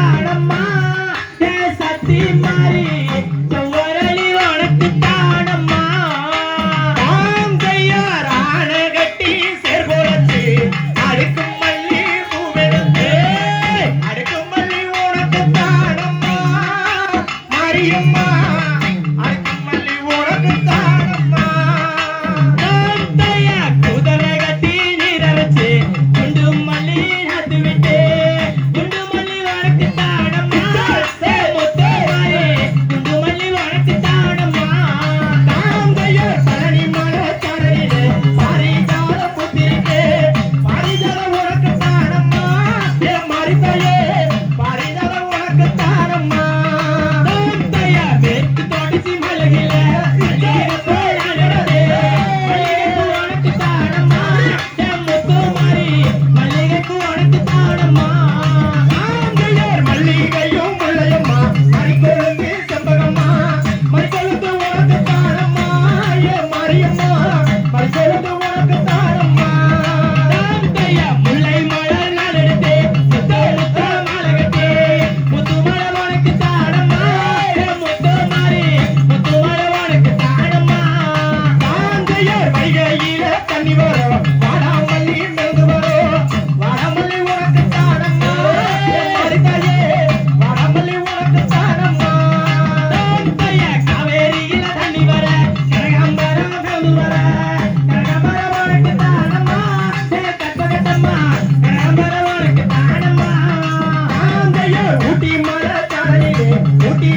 தானம்மா சத்தி மாறி செவ்வரளி உனக்கு தானம்மா கையார் ஆன கட்டி சேர்போலச்சு அடுக்கும் மல்லி பூவெடுத்து அடுக்கும் மல்லி உனக்கு தானம்மா மாரியம்மா அடுக்கும் மல்லி உனக்கு தானம்மா குதிரை கட்டி நீர வச்சு குண்டு மல்லி நட்டு விட்டு குண்டு மல்லி உனக்கு தானம்மா முத்து மாறி குண்டு மல்லி உனக்கு தானம்மா தாங்கையர் பழனி மலை தரையிலே பாரிஜால புத்திரிக்கே பாரிஜால உனக்கு தானம்மா மாரித்தாயே பாரிஜால உனக்கு தானம்மா தாங்கையா வெட்டு தொடச்சி மலகில மல்லிகை போயாடுறதே மல்லிகை உனக்கு தானம்மா முத்து மாறி மல்லிகை உனக்கு தானம்மா தாங்கையர் மல்லிகையும் முல்லையம்மா மறிக்கொழுந்து செம்பகம்மா மறிக்கொழுந்து உனக்கு தானம்மா மாரியம்மா மறிக்கொழுந்து உனக்கு தானம்மா தாங்கையா முல்லை மலர் நாளெடுத்தே முத்து முத்து மாலை கட்டி முத்து மலை உனக்கு தானம்மா முத்து மாறி முத்து மலை உனக்கு தானம்மா தாங்கையர் வைகையில தண்ணி வரும் வாடாமல்லி மெழுகு வரும் வாடாமல்லி உனக்கு தானம்மா மாரித்தாயே வாடாமல்லி உனக்கு தானம்மா தாங்கையா காவேரியில தண்ணி வர கனகாம்பரம் மெழுகு வர கனகாம்பரம் உனக்கு தானம்மா கட்டம்மா கனகாம்பரம் உனக்கு தானம்மா தாங்கையர் ஊட்டி மலை தரையிலே ஊட்டி